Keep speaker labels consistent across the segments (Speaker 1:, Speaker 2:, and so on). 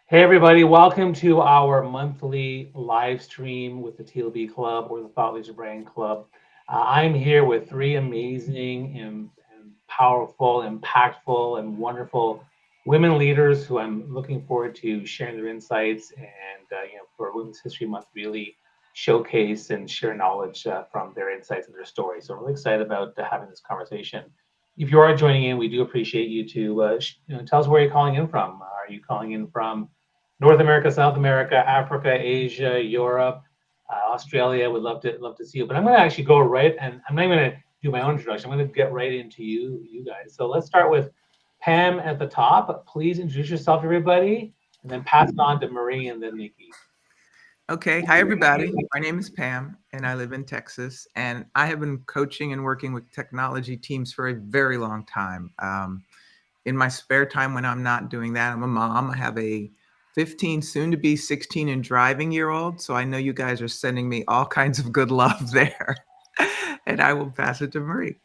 Speaker 1: Hey everybody, welcome to our monthly live stream with the TLB Club or the Thought Leader Brand Club. I'm here with three amazing and powerful, impactful, and wonderful women leaders who I'm looking forward to sharing their insights and for Women's History Month really showcase and share knowledge from their insights and their stories. So I'm really excited about having this conversation. If you are joining in, we do appreciate you to tell us where you're calling in from. Are you calling in from North America, South America, Africa, Asia, Europe, Australia? Would love to see you. But I'm going to actually go right, and I'm not even going to do my own introduction. I'm going to get right into you guys. So let's start with Pam at the top. Please introduce yourself, everybody, and then pass it on to Marie and then Nikki.
Speaker 2: Okay. Hi, everybody. My name is Pam, and I live in Texas. And I have been coaching and working with technology teams for a very long time. In my spare time, when I'm not doing that, I'm a mom. I have a 15, soon to be 16 and driving year old. So I know you guys are sending me all kinds of good love there. And I will pass it to Marie.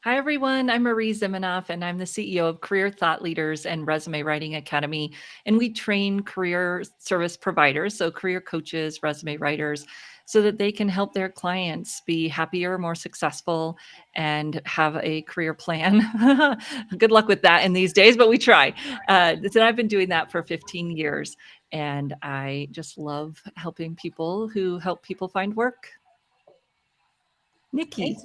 Speaker 3: Hi, everyone. I'm Marie Zimenoff, and I'm the CEO of Career Thought Leaders and Resume Writing Academy. And we train career service providers, so career coaches, resume writers, so that they can help their clients be happier, more successful, and have a career plan. Good luck with that in these days, but we try. So I've been doing that for 15 years, and I just love helping people who help people find work. Nikki.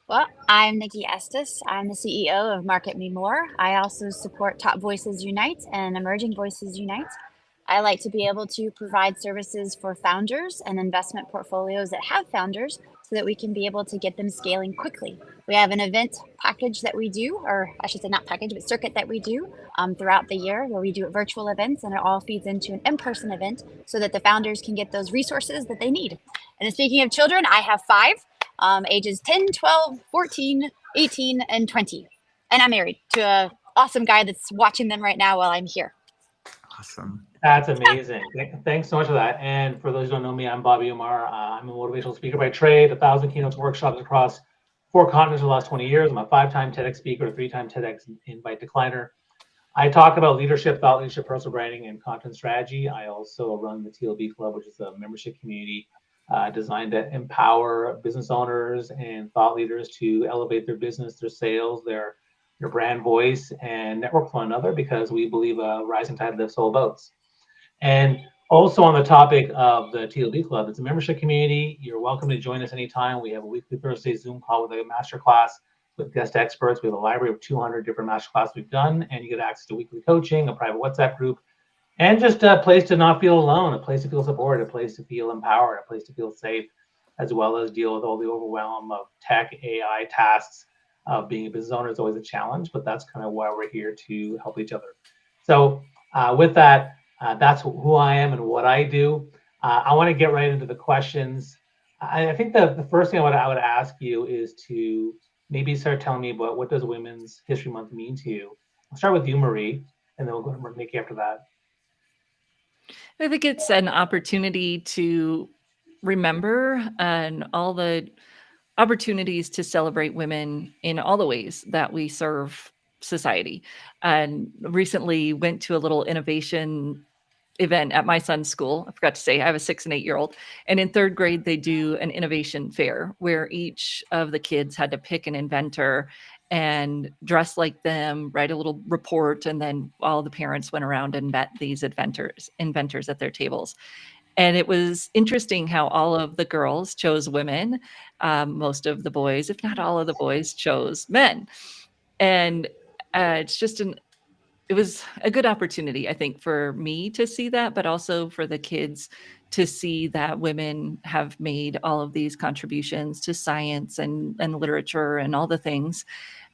Speaker 4: Well, I'm Nikki Estes. I'm the CEO of Market Me More. I also support Top Voices Unite and Emerging Voices Unite. I like to be able to provide services for founders and investment portfolios that have founders so that we can be able to get them scaling quickly. We have an event package that we do, or I should say not package, but circuit that we do throughout the year where we do virtual events, and it all feeds into an in-person event so that the founders can get those resources that they need. And then speaking of children, I have 5. Ages 10, 12, 14, 18, and 20. And I'm married to an awesome guy that's watching them right now while I'm here.
Speaker 2: Awesome.
Speaker 1: That's amazing. Thanks so much for that. And for those who don't know me, I'm Bobby Omar. I'm a motivational speaker by trade, 1,000 keynotes, workshops across 4 continents for the last 20 years. I'm a 5-time TEDx speaker, a 3-time TEDx invite decliner. I talk about leadership, thought leadership, personal branding, and content strategy. I also run the TLB Club, which is a membership community designed to empower business owners and thought leaders to elevate their business, their sales, their brand voice, and network with one another, because we believe a rising tide lifts all boats. And also on the topic of the TLB Club, it's a membership community. You're welcome to join us anytime. We have a weekly Thursday Zoom call with a masterclass with guest experts. We have a library of 200 different masterclasses we've done, and you get access to weekly coaching, a private WhatsApp group, and just a place to not feel alone, a place to feel supported, a place to feel empowered, a place to feel safe, as well as deal with all the overwhelm of tech, AI tasks. Being a business owner is always a challenge, but that's kind of why we're here to help each other. So with that, that's who I am and what I do. I want to get right into the questions. I think the first thing I would ask you is to maybe start telling me about what does Women's History Month mean to you. I'll start with you, Marie, and then we'll go to Nikki after that.
Speaker 3: I think it's an opportunity to remember and all the opportunities to celebrate women in all the ways that we serve society. And recently went to a little innovation event at my son's school. I forgot to say, I have a 6 and 8-year-old. And in 3rd grade, they do an innovation fair where each of the kids had to pick an inventor and dress like them, write a little report, and then all the parents went around and met these inventors at their tables. And it was interesting how all of the girls chose women. Most of the boys, if not all of the boys, chose men. And it was a good opportunity, I think, for me to see that, but also for the kids to see that women have made all of these contributions to science and literature and all the things.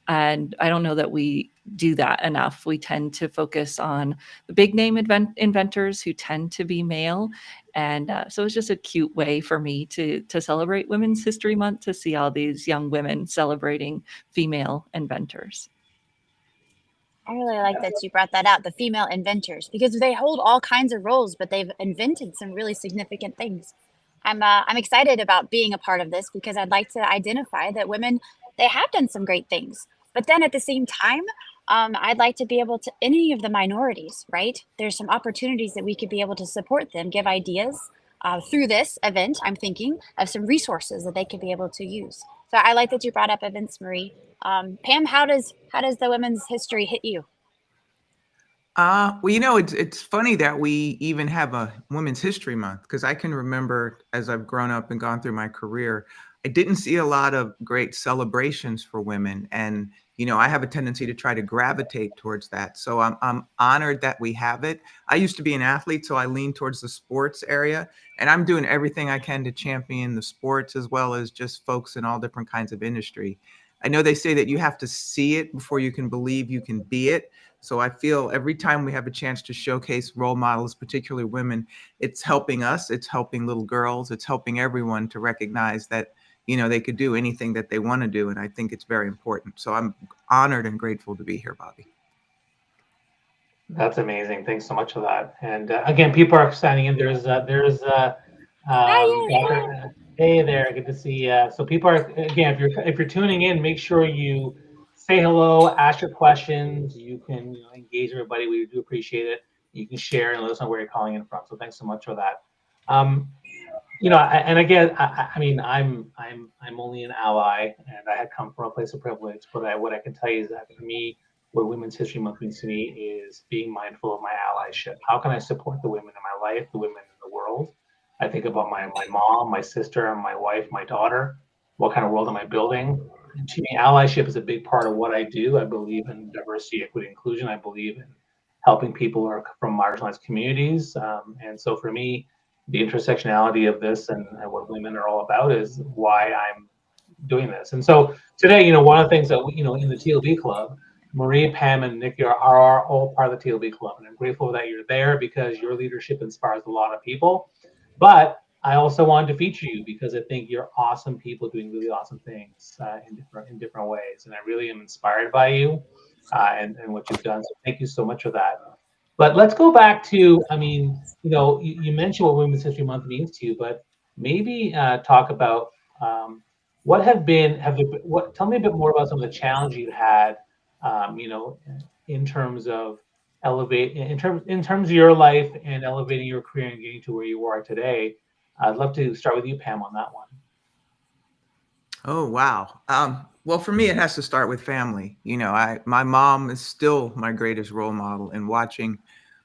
Speaker 3: And I don't know that we do that enough. We tend to focus on the big name inventors who tend to be male. And so it's just a cute way for me to celebrate Women's History Month, to see all these young women celebrating female inventors.
Speaker 4: I really like that you brought that out, the female inventors, because they hold all kinds of roles, but they've invented some really significant things. I'm excited about being a part of this because I'd like to identify that women, they have done some great things. But then at the same time, I'd like to be able to, any of the minorities, right? There's some opportunities that we could be able to support them, give ideas through this event. I'm thinking of some resources that they could be able to use. So I like that you brought up events, Marie. Pam, how does the women's history hit you?
Speaker 2: Well, it's funny that we even have a Women's History Month, because I can remember as I've grown up and gone through my career, I didn't see a lot of great celebrations for women. And, I have a tendency to try to gravitate towards that. So I'm honored that we have it. I used to be an athlete, so I lean towards the sports area, and I'm doing everything I can to champion the sports as well as just folks in all different kinds of industry. I know they say that you have to see it before you can believe you can be it. So I feel every time we have a chance to showcase role models, particularly women, it's helping us, it's helping little girls, it's helping everyone to recognize that, they could do anything that they want to do. And I think it's very important. So I'm honored and grateful to be here, Bobby.
Speaker 1: That's amazing. Thanks so much for that. And again, people are signing in. There's Dr. Hey there, good to see you. So people are, again, if you're tuning in, make sure you say hello, ask your questions. You can engage everybody. We do appreciate it. You can share and let us know where you're calling in from. So thanks so much for that. And again, I mean, I'm only an ally, and I had come from a place of privilege. But what I can tell you is that for me, what Women's History Month means to me is being mindful of my allyship. How can I support the women in my life, the women in the world? I think about my mom, my sister, my wife, my daughter. What kind of world am I building? And to me, allyship is a big part of what I do. I believe in diversity, equity, inclusion. I believe in helping people who are from marginalized communities. And so for me, the intersectionality of this and what women are all about is why I'm doing this. And so today, one of the things that we, in the TLB club, Marie, Pam, and Nikki are all part of the TLB club, and I'm grateful that you're there because your leadership inspires a lot of people. But I also wanted to feature you because I think you're awesome people doing really awesome things in different ways, and I really am inspired by you and what you've done. So thank you so much for that. But let's go back to, I mean, you mentioned what Women's History Month means to you, but maybe talk about what tell me a bit more about some of the challenges you had, in terms of in terms of your life and elevating your career and getting to where you are today. I'd love to start with you, Pam, on that one.
Speaker 2: Oh, wow. Well, for me, it has to start with family. My mom is still my greatest role model, and watching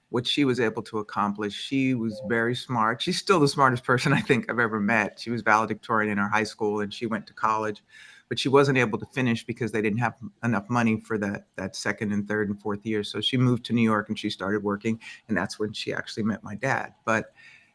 Speaker 2: what she was able to accomplish. She was very smart. She's still the smartest person I think I've ever met. She was valedictorian in her high school, and she went to college, but she wasn't able to finish because they didn't have enough money for that second and third and fourth year. So she moved to New York and she started working, and that's when she actually met my dad. But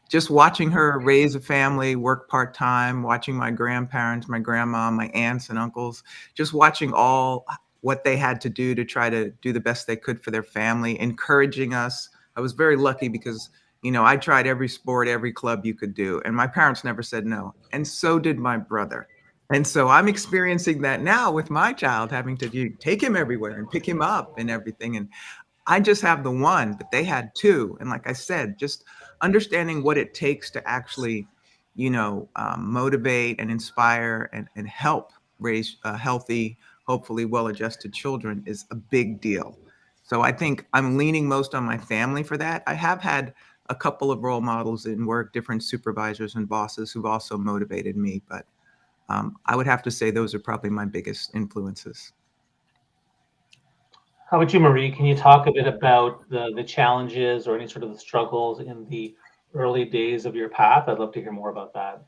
Speaker 2: just watching her raise a family, work part-time, watching my grandparents, my grandma, my aunts and uncles, just watching all what they had to do to try to do the best they could for their family, encouraging us. I was very lucky because, I tried every sport, every club you could do, and my parents never said no. And so did my brother. And so I'm experiencing that now with my child, having to take him everywhere and pick him up and everything. And I just have the one, but they had two. And like I said, just understanding what it takes to actually, motivate and inspire and help raise healthy, hopefully well-adjusted children is a big deal. So I think I'm leaning most on my family for that. I have had a couple of role models in work, different supervisors and bosses who've also motivated me, but I would have to say those are probably my biggest influences.
Speaker 1: How about you, Marie? Can you talk a bit about the challenges or any sort of the struggles in the early days of your path? I'd love to hear more about that.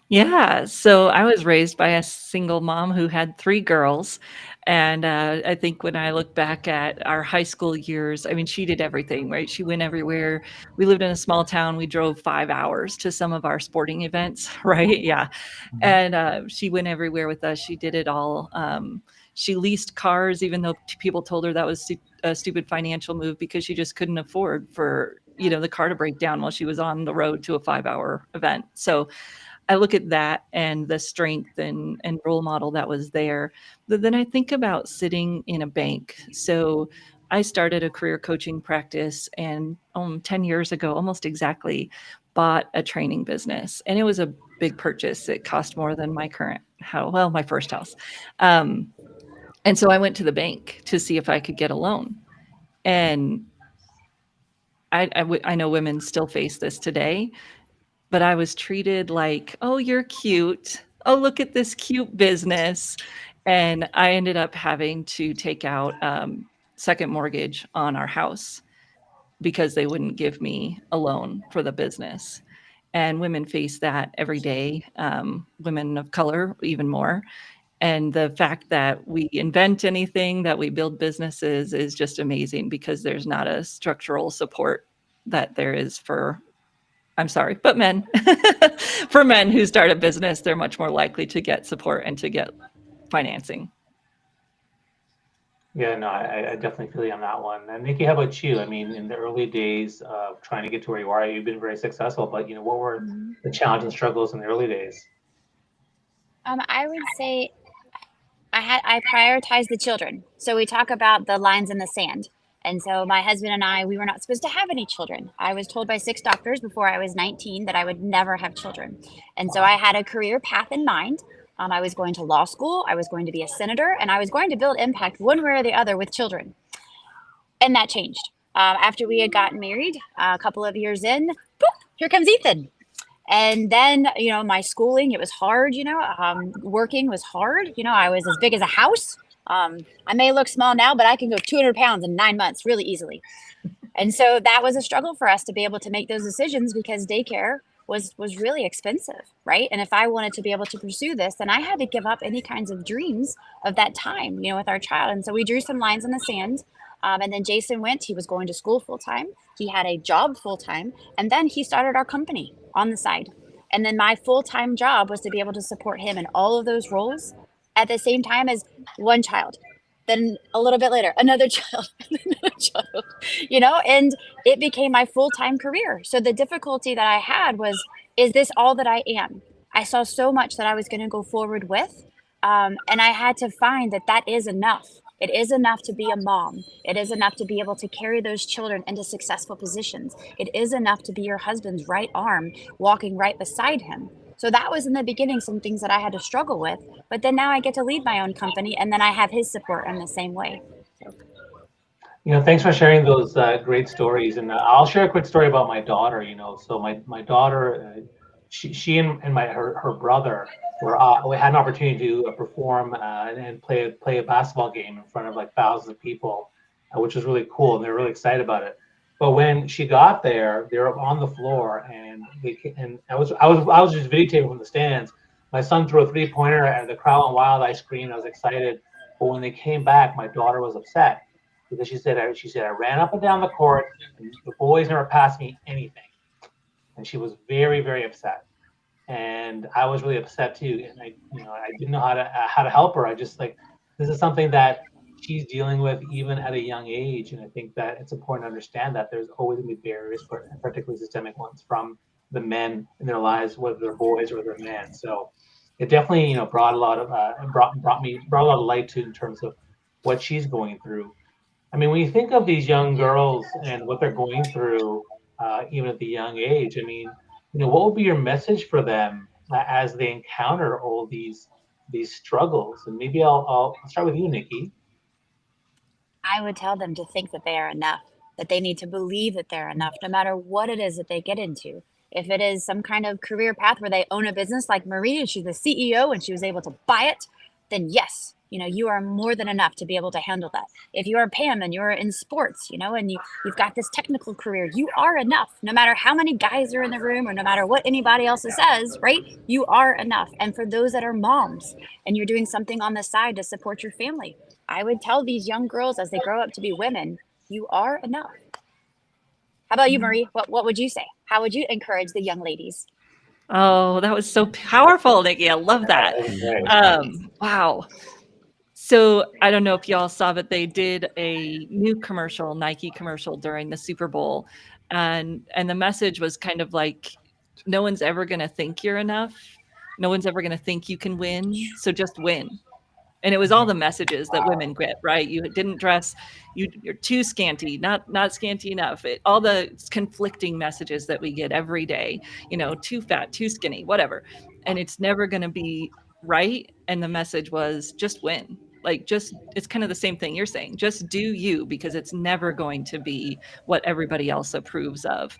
Speaker 3: Yeah, so I was raised by a single mom who had 3 girls, and, I think when I look back at our high school years, I mean, she did everything, right? She went everywhere. We lived in a small town, we drove 5 hours to some of our sporting events, right? Yeah,
Speaker 2: Mhm.
Speaker 3: and, she went everywhere with us, she did it all. She leased cars even though people told her that was a stupid financial move because she just couldn't afford for, the car to break down while she was on the road to a 5-hour event. So I look at that and the strength and role model that was there. But then I think about sitting in a bank. So I started a career coaching practice and 10 years ago, almost exactly, bought a training business. And it was a big purchase. It cost more than my current house, well, my first house. Um, And so I went to the bank to see if I could get a loan. And I know women still face this today, but I was treated like, oh, you're cute. Oh, look at this cute business. And I ended up having to take out second mortgage on our house because they wouldn't give me a loan for the business. And women face that every day, women of color even more. And the fact that we invent anything, that we build businesses is just amazing because there's not a structural support that there is for, I'm sorry, but men. For men who start a business, they're much more likely to get support and to get financing.
Speaker 1: Yeah, no, I definitely feel you on that one. And Nikki, how about you? I mean, in the early days of trying to get to where you are, you've been very successful, but what were the challenges and struggles in the early days?
Speaker 4: I would say I prioritized the children. So we talk about the lines in the sand. And so my husband and I, we were not supposed to have any children. I was told by 6 doctors before I was 19 that I would never have children. And so I had a career path in mind. I was going to law school, I was going to be a senator, and I was going to build impact one way or the other with children. And that changed. After we had gotten married, a couple of years in, boop, here comes Ethan. And then, my schooling, it was hard, working was hard. I was as big as a house. I may look small now, but I can go 200 pounds in 9 months really easily. And so that was a struggle for us to be able to make those decisions because daycare was really expensive, right? And if I wanted to be able to pursue this, then I had to give up any kinds of dreams of that time, with our child. And so we drew some lines in the sand. And then Jason he was going to school full time. He had a job full time. And then he started our company on the side. And then my full-time job was to be able to support him in all of those roles at the same time as one child. Then a little bit later, another child, and it became my full-time career. So the difficulty that I had was, is this all that I am? I saw so much that I was going to go forward with. And I had to find that is enough. It is enough to be a mom. It is enough to be able to carry those children into successful positions. It is enough to be your husband's right arm, walking right beside him. So that was in the beginning some things that I had to struggle with. But then now I get to lead my own company, and then I have his support in the same way.
Speaker 1: Thanks for sharing those great stories. And I'll share a quick story about my daughter. So my daughter, she and her brother we had an opportunity to perform and play a basketball game in front of like thousands of people, which was really cool, and they're really excited about it. But when she got there, they were on the floor, and I was just videotaping from the stands. My son threw a 3-pointer, and the crowd went wild. I screamed. I was excited. But when they came back, my daughter was upset because she said I ran up and down the court, and the boys never passed me anything, and she was very, very upset. And I was really upset too, and I didn't know how to help her. I just this is something that she's dealing with even at a young age, and I think that it's important to understand that there's always going to be barriers, particularly systemic ones, from the men in their lives, whether they're boys or they're men. So it definitely brought a lot of brought a lot of light to in terms of what she's going through. I mean, when you think of these young girls and what they're going through, even at the young age, I mean, what would be your message for them as they encounter all these struggles? And maybe I'll start with you, Nikki.
Speaker 4: I would tell them to think that they are enough, that they need to believe that they're enough, no matter what it is that they get into. If it is some kind of career path where they own a business like Marie, and she's the CEO and she was able to buy it, then yes, you are more than enough to be able to handle that. If you are Pam and you're in sports, and you've got this technical career, you are enough. No matter how many guys are in the room or no matter what anybody else says, right? You are enough. And for those that are moms and you're doing something on the side to support your family, I would tell these young girls as they grow up to be women, you are enough. How about you, Marie? What would you say? How would you encourage the young ladies?
Speaker 3: Oh, that was so powerful, Nikki. I love that. Wow. So I don't know if y'all saw, but they did a new commercial, Nike commercial during the Super Bowl. And the message was kind of like, no one's ever going to think you're enough. No one's ever going to think you can win. So just win. And it was all the messages that women get, right? You didn't dress, you're too scanty, not scanty enough. All the conflicting messages that we get every day, too fat, too skinny, whatever. And it's never going to be right. And the message was just win. Like, just, it's kind of the same thing you're saying. Just do you, because it's never going to be what everybody else approves of.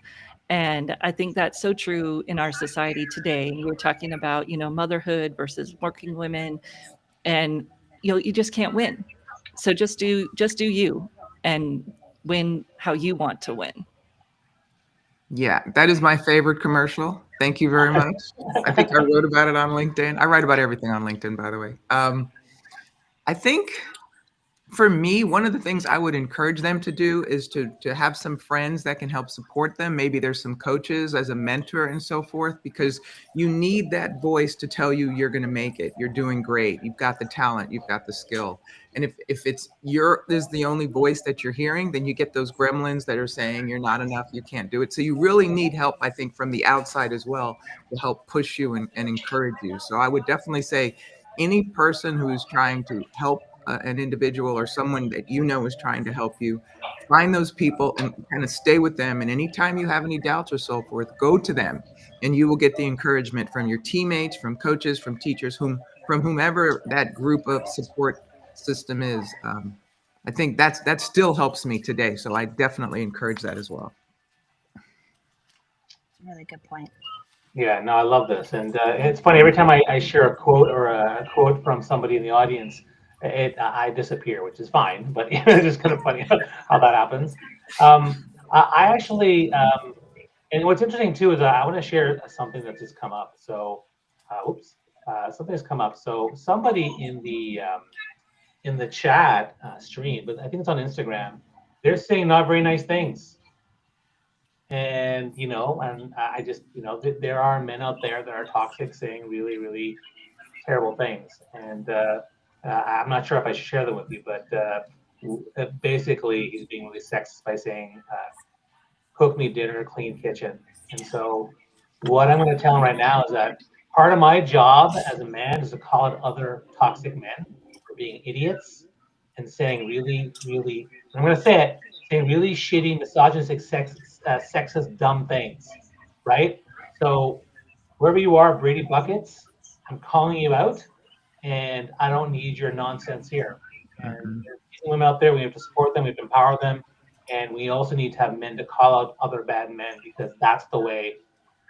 Speaker 3: And I think that's so true in our society today. And we're talking about, motherhood versus working women, and you just can't win. So just do you, and win how you want to win.
Speaker 2: Yeah, that is my favorite commercial. Thank you very much. I think I wrote about it on LinkedIn. I write about everything on LinkedIn, by the way. I think for me, one of the things I would encourage them to do is to have some friends that can help support them. Maybe there's some coaches as a mentor and so forth, because you need that voice to tell you you're going to make it. You're doing great. You've got the talent. You've got the skill. And if it's is the only voice that you're hearing, then you get those gremlins that are saying you're not enough, you can't do it. So you really need help, I think, from the outside as well to help push you and encourage you. So I would definitely say any person who's trying to help an individual or someone that is trying to help you, find those people and kind of stay with them. And anytime you have any doubts or so forth, go to them, and you will get the encouragement from your teammates, from coaches, from teachers, from whomever that group of support system is. I think that still helps me today. So I definitely encourage that as well.
Speaker 4: Really good point.
Speaker 1: Yeah, no, I love this. And it's funny, every time I share a quote or a quote from somebody in the audience, I disappear, which is fine, but it's just kind of funny how that happens. I actually, and what's interesting too is I want to share something that's just come up. So, something's come up. So somebody in the chat stream, but I think it's on Instagram, they're saying not very nice things. And I just there are men out there that are toxic, saying really, really terrible things. And I'm not sure if I should share them with you, but basically he's being really sexist by saying, cook me dinner, clean kitchen. And so what I'm going to tell him right now is that part of my job as a man is to call out other toxic men for being idiots and saying really, really, I'm going to say it, saying really shitty, misogynistic, sexist, dumb things, right? So wherever you are, Brady Buckets, I'm calling you out, and I don't need your nonsense here. And there's women out there, we have to support them, we have to empower them, and we also need to have men to call out other bad men, because that's the way.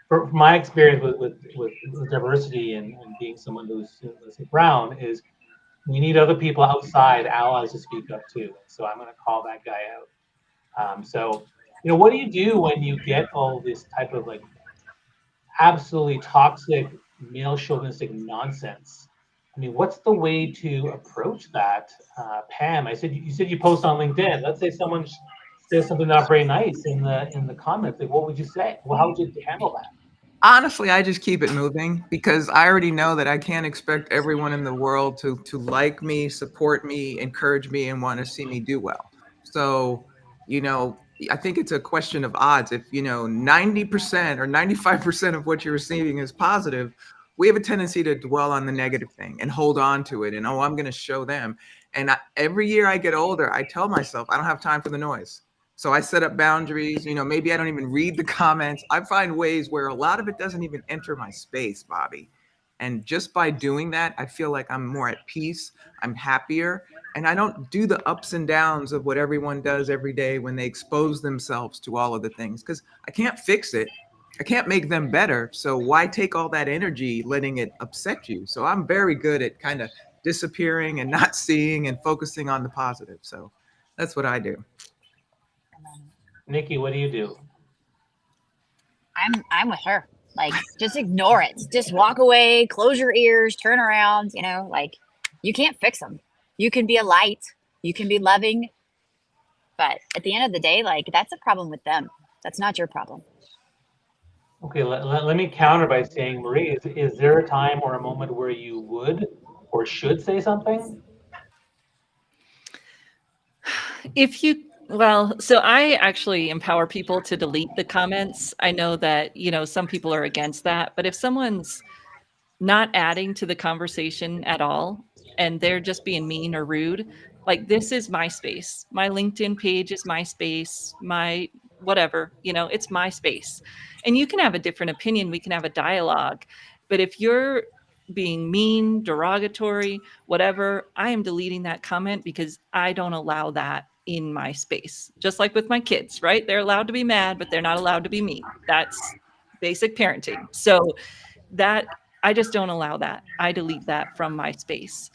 Speaker 1: From my experience with diversity and being someone who's brown, is we need other people outside, allies, to speak up too. So I'm going to call that guy out. So what do you do when you get all this type of like absolutely toxic male chauvinistic nonsense? I mean, what's the way to approach that, Pam? You said you post on LinkedIn. Let's say someone says something not very nice in the comments. Like, what would you say? Well, how would you handle that?
Speaker 2: Honestly, I just keep it moving, because I already know that I can't expect everyone in the world to like me, support me, encourage me, and want to see me do well. So, I think it's a question of odds. If 90% or 95% of what you're receiving is positive, we have a tendency to dwell on the negative thing and hold on to it. And I'm going to show them. And every year I get older, I tell myself I don't have time for the noise. So I set up boundaries. Maybe I don't even read the comments. I find ways where a lot of it doesn't even enter my space, Bobby. And just by doing that, I feel like I'm more at peace. I'm happier. And I don't do the ups and downs of what everyone does every day when they expose themselves to all of the things, because I can't fix it. I can't make them better. So why take all that energy letting it upset you? So I'm very good at kind of disappearing and not seeing and focusing on the positive. So that's what I do.
Speaker 1: Nikki, what do you do?
Speaker 4: I'm with her. Like, just ignore it. Just walk away, close your ears, turn around. Like, you can't fix them. You can be a light, you can be loving, but at the end of the day, like, that's a problem with them. That's not your problem.
Speaker 1: Okay, let me counter by saying, Marie, is there a time or a moment where you would or should say something?
Speaker 3: So I actually empower people to delete the comments. I know that, some people are against that, but if someone's not adding to the conversation at all, and they're just being mean or rude, like, this is my space. My LinkedIn page is my space, my whatever, it's my space. And you can have a different opinion. We can have a dialogue. But if you're being mean, derogatory, whatever, I am deleting that comment because I don't allow that in my space. Just like with my kids, right? They're allowed to be mad, but they're not allowed to be mean. That's basic parenting. So that I just don't allow that. I delete that from my space.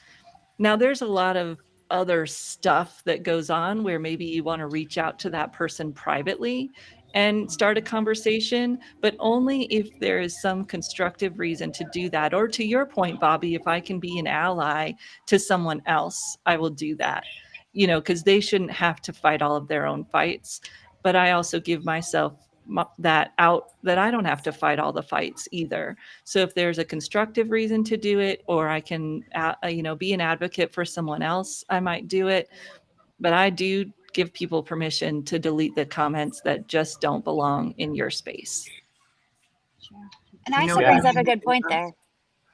Speaker 3: Now, there's a lot of other stuff that goes on where maybe you want to reach out to that person privately and start a conversation, but only if there is some constructive reason to do that. Or to your point, Bobby, if I can be an ally to someone else, I will do that, because they shouldn't have to fight all of their own fights. But I also give myself that out, that I don't have to fight all the fights either. So if there's a constructive reason to do it, or I can, be an advocate for someone else, I might do it. But I do give people permission to delete the comments that just don't belong in your space.
Speaker 4: Sure. And
Speaker 2: You know
Speaker 4: Isa
Speaker 2: what
Speaker 4: brings
Speaker 2: that
Speaker 4: up a
Speaker 2: made me
Speaker 4: good point
Speaker 2: think of?
Speaker 4: there.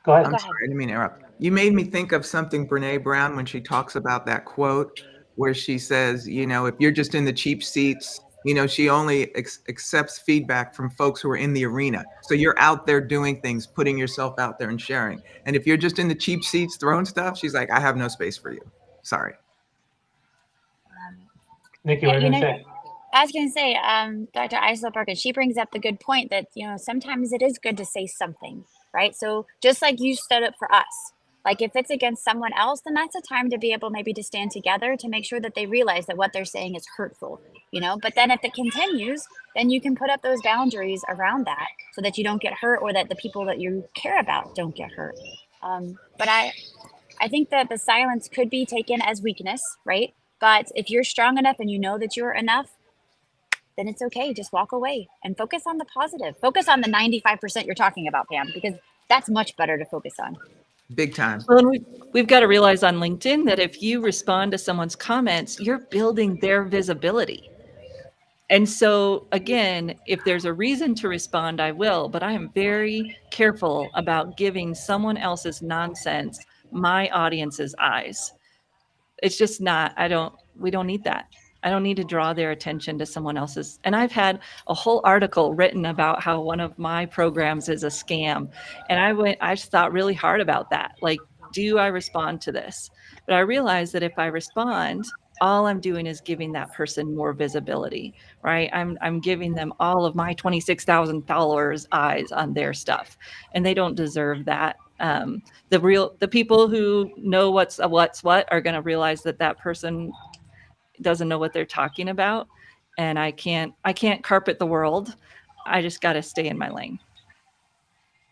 Speaker 1: Go ahead.
Speaker 2: I'm
Speaker 4: Go
Speaker 2: sorry,
Speaker 4: ahead.
Speaker 2: I didn't mean to interrupt. You made me think of something Brene Brown when she talks about that quote where she says, if you're just in the cheap seats, she only accepts feedback from folks who are in the arena. So you're out there doing things, putting yourself out there and sharing. And if you're just in the cheap seats throwing stuff, she's like, I have no space for you. Sorry.
Speaker 1: Nikki,
Speaker 4: Yeah,
Speaker 1: what are you going to say?
Speaker 4: I was going to say, Dr. Isla Perkins, she brings up the good point that, sometimes it is good to say something, right? So just like you stood up for us, like if it's against someone else, then that's a time to be able maybe to stand together to make sure that they realize that what they're saying is hurtful, but then if it continues, then you can put up those boundaries around that so that you don't get hurt, or that the people that you care about don't get hurt. But I think that the silence could be taken as weakness, right? But if you're strong enough and you know that you're enough, then it's okay. Just walk away and focus on the positive. Focus on the 95% you're talking about, Pam, because that's much better to focus on.
Speaker 2: Big time.
Speaker 3: Well, and we've got to realize on LinkedIn that if you respond to someone's comments, you're building their visibility. And so, again, if there's a reason to respond, I will, but I am very careful about giving someone else's nonsense my audience's eyes. It's just not, we don't need that. I don't need to draw their attention to someone else's. And I've had a whole article written about how one of my programs is a scam. And I just thought really hard about that. Like, do I respond to this? But I realized that if I respond, all I'm doing is giving that person more visibility, right? I'm giving them all of my 26,000 followers eyes on their stuff, and they don't deserve that. The people who know what's what are going to realize that person doesn't know what they're talking about, and I can't carpet the world. I just got to stay in my lane.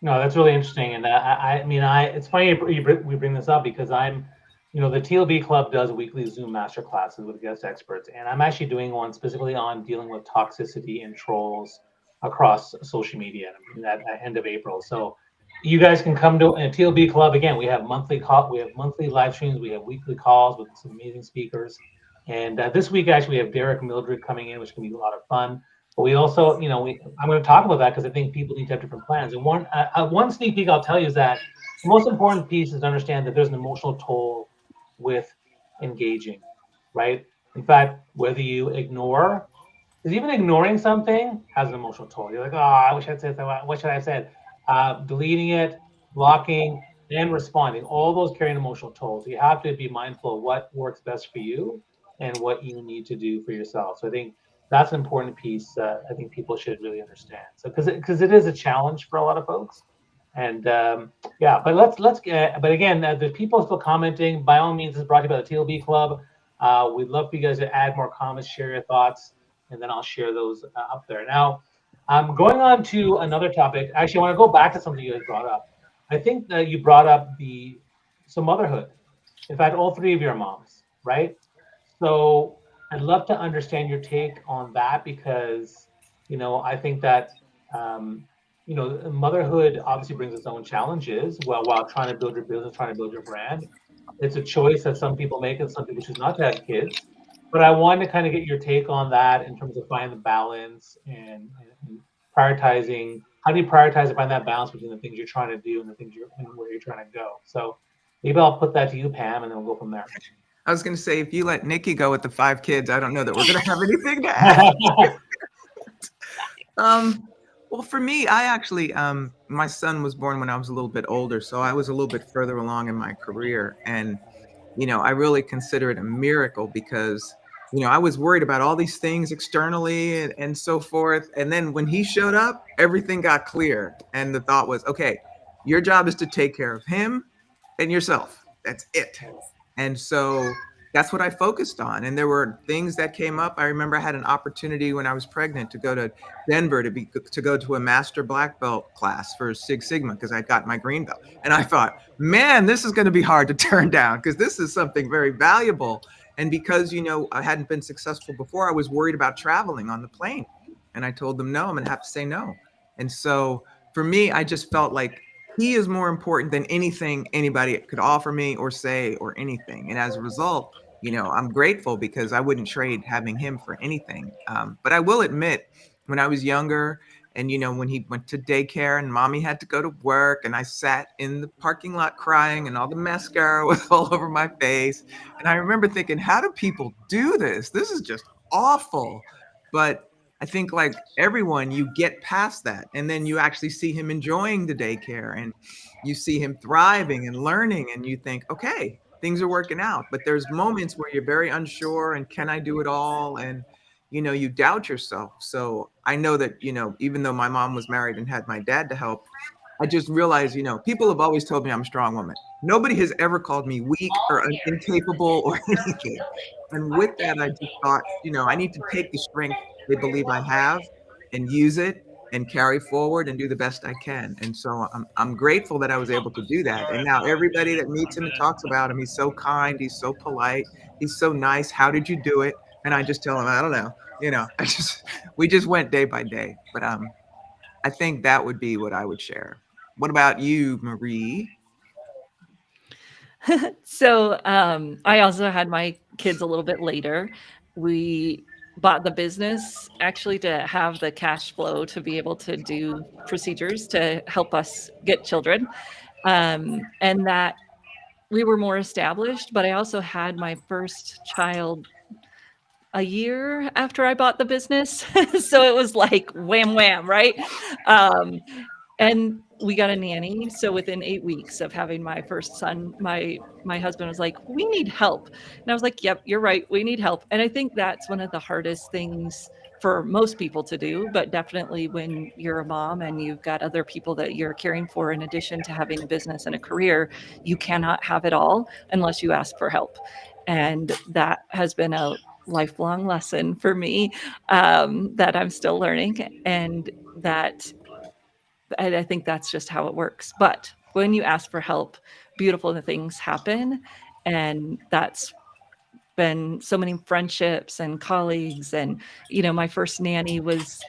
Speaker 1: No, that's really interesting, and it's funny we bring this up because the TLB Club does weekly Zoom master classes with guest experts, and I'm actually doing one specifically on dealing with toxicity and trolls across social media at end of April. So you guys can come to a TLB Club again. We have monthly live streams, we have weekly calls with some amazing speakers, and this week actually we have Derek Mildred coming in, which can be a lot of fun. But we also, I'm going to talk about that because I think people need to have different plans. And one sneak peek I'll tell you is that the most important piece is to understand that there's an emotional toll with engaging, right? In fact, whether you ignore, because even ignoring something has an emotional toll. You're like, oh, I wish I'd said that. What should I have said? Deleting it, blocking, and responding. All those carry an emotional toll. So you have to be mindful of what works best for you and what you need to do for yourself. So I think that's an important piece I think people should really understand. So because it is a challenge for a lot of folks, and but let's get. But again, the people still commenting. By all means, this is brought to you by the TLB Club. We'd love for you guys to add more comments, share your thoughts, and then I'll share those up there. Now, going on to another topic. Actually, I want to go back to something you guys brought up. I think that you brought up some motherhood. In fact, all three of your moms, right? So I'd love to understand your take on that because, I think that, motherhood obviously brings its own challenges while trying to build your business, trying to build your brand. It's a choice that some people make and some people choose not to have kids. But I wanted to kind of get your take on that in terms of finding the balance and prioritizing. How do you prioritize and find that balance between the things you're trying to do and the things and where you're trying to go? So maybe I'll put that to you, Pam, and then we'll go from there.
Speaker 2: I was going to say, if you let Nikki go with the 5 kids, I don't know that we're going to have anything to add. Well, for me, I actually, my son was born when I was a little bit older, so I was a little bit further along in my career. And, I really consider it a miracle because, I was worried about all these things externally and so forth. And then when he showed up, everything got clear. And the thought was, okay, your job is to take care of him and yourself. That's it. And so that's what I focused on. And there were things that came up. I remember I had an opportunity when I was pregnant to go to Denver to go to a master black belt class for Six Sigma because I got my green belt. And I thought, man, this is going to be hard to turn down because this is something very valuable. And because, I hadn't been successful before, I was worried about traveling on the plane. And I told them, no, I'm going to have to say no. And so for me, I just felt like he is more important than anything anybody could offer me or say or anything. And as a result, I'm grateful because I wouldn't trade having him for anything. But I will admit, when I was younger and, when he went to daycare and mommy had to go to work and I sat in the parking lot crying and all the mascara was all over my face. And I remember thinking, how do people do this? This is just awful. But I think like everyone, you get past that and then you actually see him enjoying the daycare and you see him thriving and learning and you think, okay, things are working out. But there's moments where you're very unsure and can I do it all? And, you doubt yourself. So I know that, even though my mom was married and had my dad to help, I just realized, people have always told me I'm a strong woman. Nobody has ever called me weak or incapable or anything. And with that, I just thought, I need to take the strength they believe I have and use it and carry forward and do the best I can. And so I'm grateful that I was able to do that. And now everybody that meets him and talks about him, he's so kind, he's so polite, he's so nice. How did you do it? And I just tell him, I don't know. We just went day by day. But I think that would be what I would share. What about you, Marie?
Speaker 3: So I also had my kids a little bit later. We bought the business actually to have the cash flow to be able to do procedures to help us get children. And that we were more established, but I also had my first child a year after I bought the business. So it was like wham, wham, right? And we got a nanny. So within 8 weeks of having my first son, my husband was like, we need help. And I was like, yep, you're right. We need help. And I think that's one of the hardest things for most people to do, but definitely when you're a mom and you've got other people that you're caring for, in addition to having a business and a career, you cannot have it all unless you ask for help. And that has been a lifelong lesson for me, that I'm still learning, and that I think that's just how it works. But when you ask for help, beautiful things happen. And that's been so many friendships and colleagues. And, my first nanny was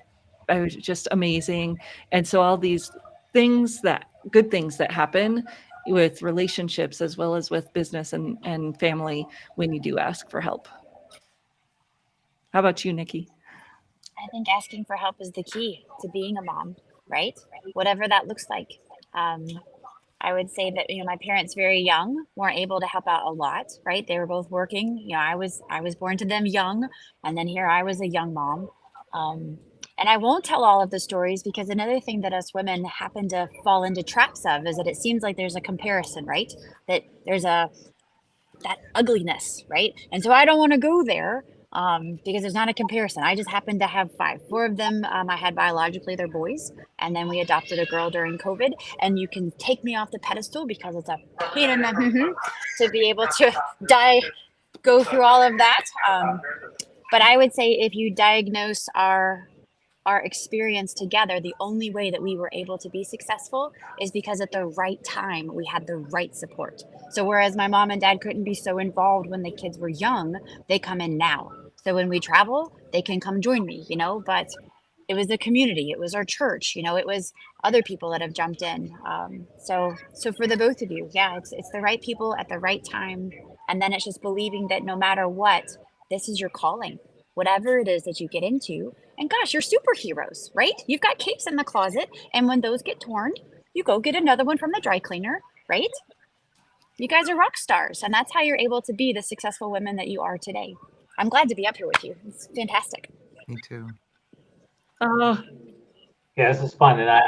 Speaker 3: just amazing. And so all these good things that happen with relationships as well as with business and family when you do ask for help. How about you, Nikki?
Speaker 4: I think asking for help is the key to being a mom, right? Whatever that looks like. I would say that, my parents very young weren't able to help out a lot, right? They were both working. I was born to them young, and then here I was a young mom. And I won't tell all of the stories because another thing that us women happen to fall into traps of is that it seems like there's a comparison, right? That there's that ugliness, right? And so I don't want to go there. Because there's not a comparison. I just happened to have 5. 4 of them I had biologically, they're boys. And then we adopted a girl during COVID. And you can take me off the pedestal because it's a pain in the to be able to go through all of that. But I would say if you diagnose our experience together, the only way that we were able to be successful is because at the right time we had the right support. So whereas my mom and dad couldn't be so involved when the kids were young, they come in now. So when we travel, they can come join me, but it was the community, it was our church, it was other people that have jumped in. So for the both of you, yeah, it's the right people at the right time. And then it's just believing that no matter what, this is your calling, whatever it is that you get into. And gosh, you're superheroes, right? You've got capes in the closet. And when those get torn, you go get another one from the dry cleaner, right? You guys are rock stars. And that's how you're able to be the successful women that you are today. I'm glad to be up here with you. It's fantastic.
Speaker 2: Me too.
Speaker 3: Oh,
Speaker 1: Yeah, this is fun. And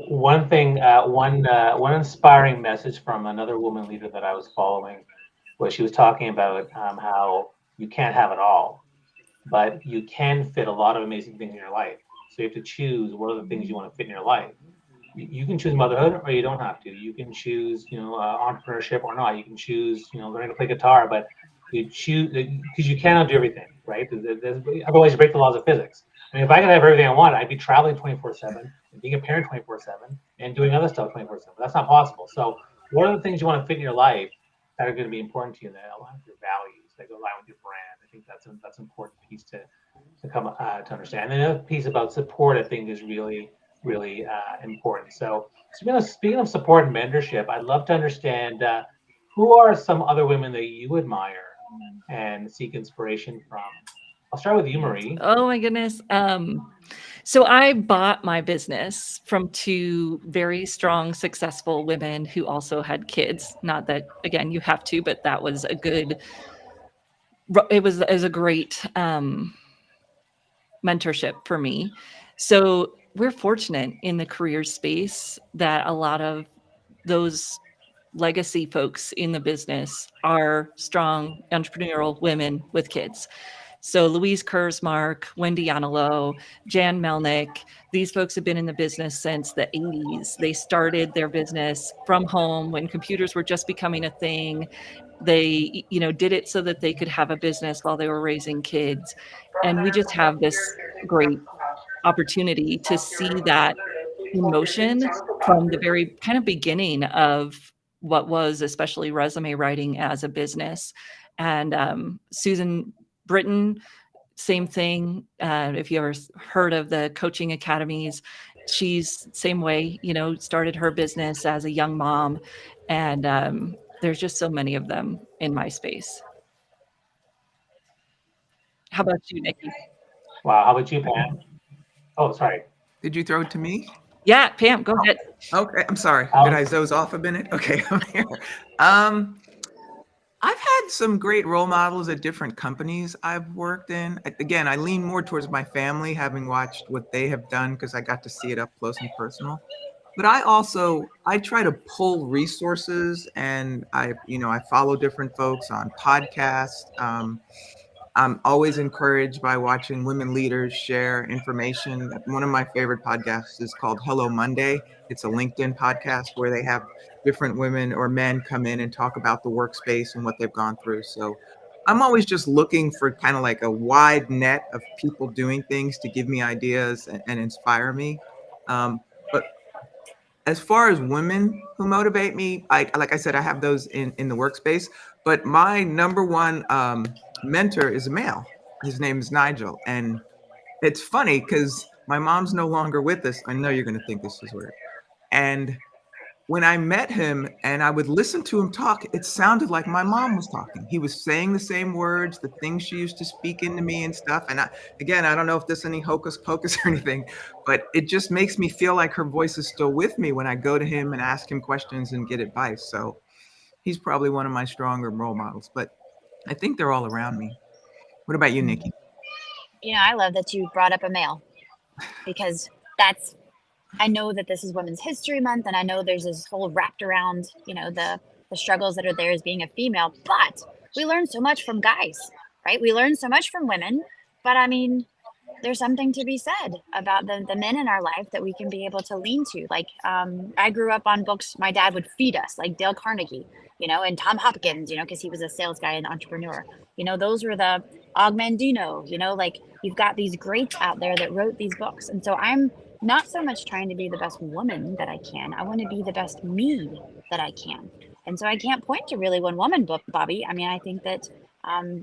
Speaker 1: one thing, one inspiring message from another woman leader that I was following was she was talking about how you can't have it all, but you can fit a lot of amazing things in your life. So you have to choose what are the things you want to fit in your life. You can choose motherhood or you don't have to. You can choose, entrepreneurship or not. You can choose, learning to play guitar, but you choose because you cannot do everything, right? Otherwise, you break the laws of physics. I mean, if I could have everything I want, I'd be traveling 24/7 and being a parent 24/7 and doing other stuff 24/7. That's not possible. So, what are the things you want to fit in your life that are going to be important to you that align with your values, that align with your brand? I think that's an important piece to come to understand. And the other piece about support, I think, is really important. So speaking of support and mentorship, I'd love to understand who are some other women that you admire and seek inspiration from. I'll start with you, Marie.
Speaker 3: Oh my goodness. So I bought my business from two very strong, successful women who also had kids. Not that, again, you have to, but that was a good, it was a great mentorship for me. So we're fortunate in the career space that a lot of those legacy folks in the business are strong entrepreneurial women with kids. So Louise Kurzmark, Wendy Analo, Jan Melnick, these folks have been in the business since the 80s. They started their business from home when computers were just becoming a thing. They, did it so that they could have a business while they were raising kids. And we just have this great opportunity to see that in motion from the very kind of beginning of what was especially resume writing as a business. And Susan Britton, same thing. If you ever heard of the coaching academies, she's same way, started her business as a young mom. And there's just so many of them in my space. How about you, Nikki?
Speaker 1: Wow, how about you, Pam? Oh, sorry.
Speaker 2: Did you throw it to me?
Speaker 3: Yeah, Pam, go ahead.
Speaker 2: Okay, I'm sorry. Did I doze off a minute? Okay, I'm here. I've had some great role models at different companies I've worked in. Again, I lean more towards my family, having watched what they have done because I got to see it up close and personal. But I try to pull resources, and I follow different folks on podcasts. I'm always encouraged by watching women leaders share information. One of my favorite podcasts is called Hello Monday. It's a LinkedIn podcast where they have different women or men come in and talk about the workspace and what they've gone through. So I'm always just looking for kind of like a wide net of people doing things to give me ideas and inspire me. But as far as women who motivate me, like I said, I have those in the workspace, but my number one mentor is a male. His name is Nigel. And it's funny because my mom's no longer with us. I know you're going to think this is weird. And when I met him and I would listen to him talk, it sounded like my mom was talking. He was saying the same words, the things she used to speak into me and stuff. And I don't know if there's any hocus pocus or anything, but it just makes me feel like her voice is still with me when I go to him and ask him questions and get advice. So he's probably one of my stronger role models, but I think they're all around me. What about you, Nikki?
Speaker 4: I love that you brought up a male, because I know that this is Women's History Month, and I know there's this whole wrapped around, the struggles that are there as being a female, but we learn so much from guys, right? We learn so much from women, but I mean, there's something to be said about the men in our life that we can be able to lean to. Like, I grew up on books my dad would feed us, like Dale Carnegie, and Tom Hopkins, because he was a sales guy and entrepreneur. Those were the Og Mandino, like you've got these greats out there that wrote these books. And so I'm not so much trying to be the best woman that I can. I want to be the best me that I can. And so I can't point to really one woman book, Bobby. I mean, I think that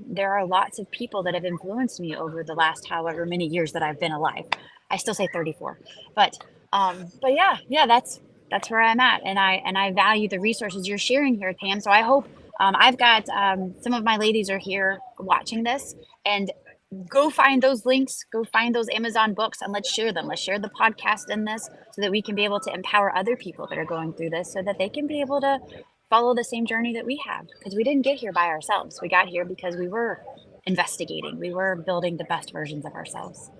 Speaker 4: there are lots of people that have influenced me over the last however many years that I've been alive. I still say 34, but yeah, that's where I'm at, and I value the resources you're sharing here, Pam. So I hope I've got some of my ladies are here watching this, and go find those links, go find those Amazon books, and let's share them. Let's share the podcast in this so that we can be able to empower other people that are going through this so that they can be able to follow the same journey that we have, because we didn't get here by ourselves. We got here because we were investigating. We were building the best versions of ourselves.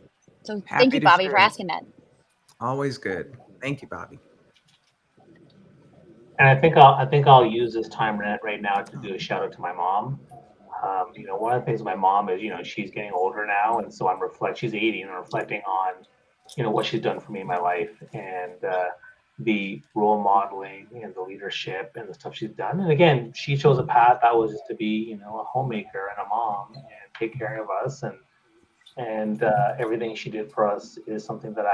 Speaker 4: So thank you, Bobby, for asking that.
Speaker 2: Always good. Thank you, Bobby.
Speaker 1: And I think I'll use this time right now to do a shout out to my mom. One of the things with my mom is, she's getting older now, and so she's 80, and I'm reflecting on, what she's done for me in my life, and the role modeling and the leadership and the stuff she's done. And again, she chose a path that was just to be, a homemaker and a mom and take care of us, and everything she did for us is something that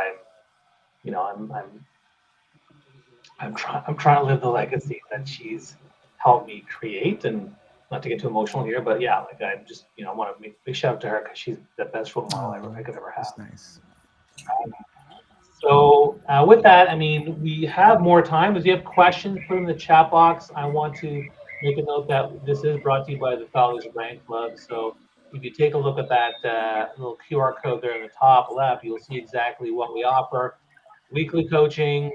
Speaker 1: I'm trying to live the legacy that she's helped me create. And not to get too emotional here, but yeah, like I just want to make a big shout out to her because she's the best role model I could ever have.
Speaker 2: That's nice.
Speaker 1: So with that, I mean, we have more time. If you have questions, put them in the chat box. I want to make a note that this is brought to you by the Founders Brand Club. So if you take a look at that little QR code there in the top left, you'll see exactly what we offer: weekly coaching,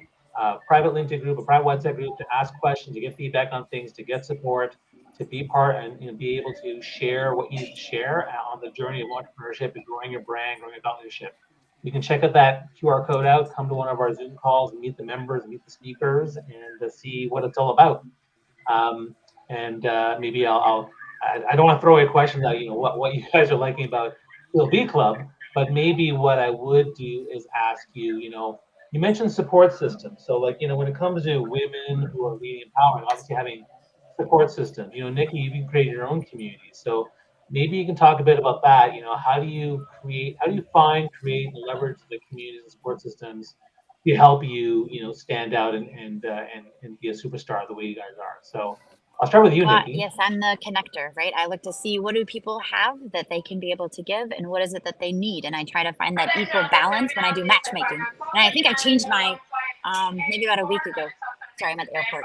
Speaker 1: private LinkedIn group, a private WhatsApp group to ask questions, to get feedback on things, to get support, to be part and be able to share what you need to share on the journey of entrepreneurship and growing your brand, growing your thought leadership. You can check out that QR code out, come to one of our Zoom calls, and meet the members, meet the speakers, and see what it's all about. And maybe I don't want to throw away questions out, what you guys are liking about TLB Club, but maybe what I would do is ask you, you mentioned support systems. So like, when it comes to women who are leading empowering, obviously having support systems, Nikki, you've created your own community. So maybe you can talk a bit about that. How do you find, create, and leverage the communities and support systems to help you, stand out and be a superstar the way you guys are. So I'll start with you, Nikki.
Speaker 4: Yes, I'm the connector, right? I look to see what do people have that they can be able to give and what is it that they need. And I try to find that equal balance when I do matchmaking. And I think I changed my, maybe about a week ago. Sorry, I'm at the airport.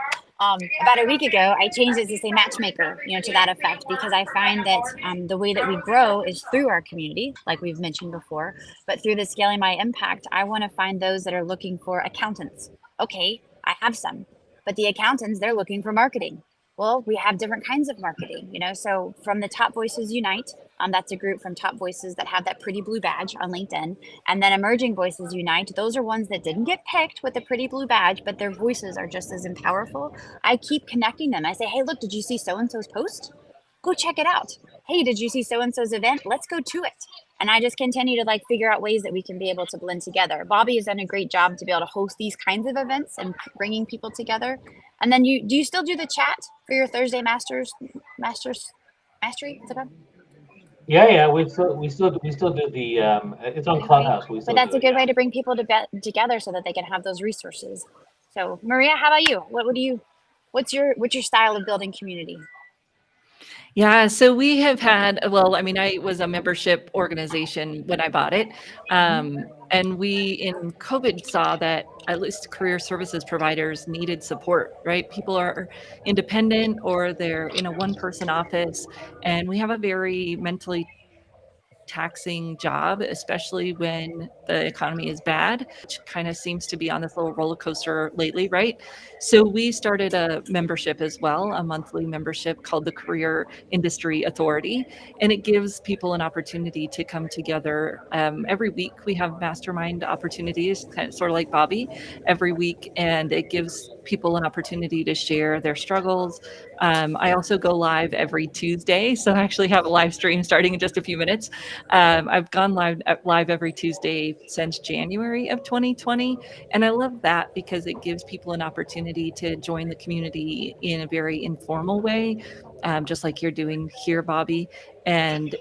Speaker 4: About a week ago, I changed it to say matchmaker, to that effect, because I find that the way that we grow is through our community, like we've mentioned before. But through the Scaling My Impact, I want to find those that are looking for accountants. Okay, I have some, but the accountants, they're looking for marketing. Well, we have different kinds of marketing, so from the Top Voices Unite, that's a group from Top Voices that have that pretty blue badge on LinkedIn. And then Emerging Voices Unite, those are ones that didn't get picked with the pretty blue badge, but their voices are just as powerful. I keep connecting them. I say, hey, look, did you see so-and-so's post? Go check it out. Hey, did you see so-and-so's event? Let's go to it. And I just continue to figure out ways that we can be able to blend together. Bobby has done a great job to be able to host these kinds of events and bringing people together. And then do you still do the chat for your Thursday mastery? Is it on?
Speaker 1: Yeah, we still do the it's on Clubhouse.
Speaker 4: But that's a good way to bring people together so that they can have those resources. So Maria, how about you? What's your style of building community?
Speaker 3: Yeah, so we have had, well, I mean, I was a membership organization when I bought it. And we in COVID saw that at least career services providers needed support, right? People are independent or they're in a one-person office, and we have a very mentally taxing job, especially when the economy is bad, which kind of seems to be on this little roller coaster lately, right? So we started a membership as well, a monthly membership called the Career Industry Authority, and it gives people an opportunity to come together. Every week we have mastermind opportunities, kind of, sort of like Bobby, every week, and it gives people an opportunity to share their struggles. I also go live every Tuesday, so I actually have a live stream starting in just a few minutes. I've gone live every Tuesday since January of 2020. And I love that because it gives people an opportunity to join the community in a very informal way, just like you're doing here, Bobby, and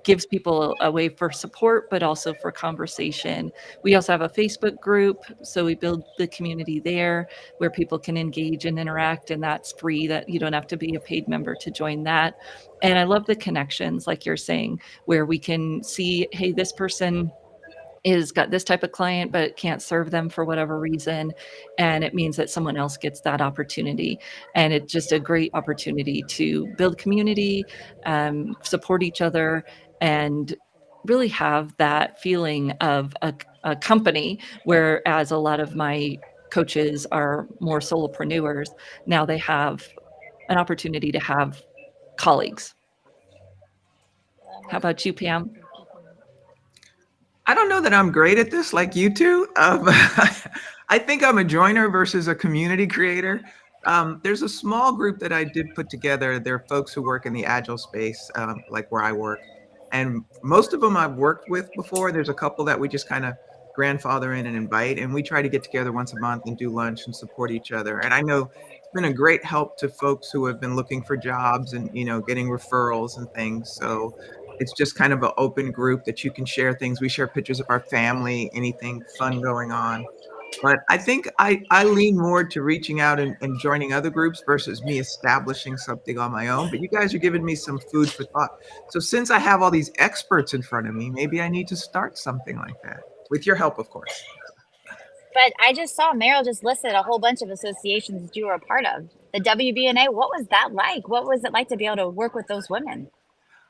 Speaker 3: gives people a way for support, but also for conversation. We also have a Facebook group, so we build the community there where people can engage and interact, and that's free. That you don't have to be a paid member to join that. And I love the connections, like you're saying, where we can see, hey, this person is got this type of client but can't serve them for whatever reason, and it means that someone else gets that opportunity. And it's just a great opportunity to build community, support each other, and really have that feeling of a company, whereas a lot of my coaches are more solopreneurs. Now they have an opportunity to have colleagues. How about you, Pam?
Speaker 2: I don't know that I'm great at this like you two. I think I'm a joiner versus a community creator. There's a small group that I did put together. There are folks who work in the agile space, like where I work. And most of them I've worked with before. There's a couple that we just kind of grandfather in and invite. And we try to get together once a month and do lunch and support each other. And I know it's been a great help to folks who have been looking for jobs and, getting referrals and things. So it's just kind of an open group that you can share things. We share pictures of our family, anything fun going on. But I think I lean more to reaching out and joining other groups versus me establishing something on my own. But you guys are giving me some food for thought. So since I have all these experts in front of me, maybe I need to start something like that with your help, of course.
Speaker 4: But I just saw Meryl just listed a whole bunch of associations that you were a part of. The WBNA, what was that like? What was it like to be able to work with those women?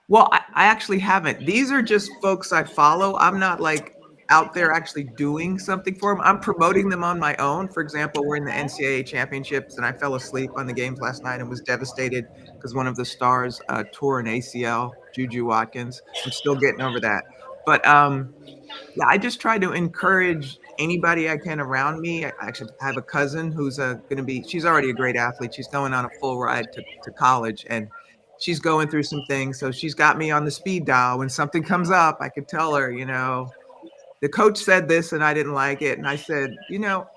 Speaker 2: Well, I actually haven't. These are just folks I follow. I'm not like out there actually doing something for them. I'm promoting them on my own. For example, we're in the NCAA championships and I fell asleep on the games last night and was devastated because one of the stars tore an ACL, Juju Watkins. I'm still getting over that. But yeah, I just try to encourage anybody I can around me. I actually have a cousin who's she's already a great athlete. She's going on a full ride to college and she's going through some things. So she's got me on the speed dial. When something comes up, I could tell her, the coach said this and I didn't like it. And I said,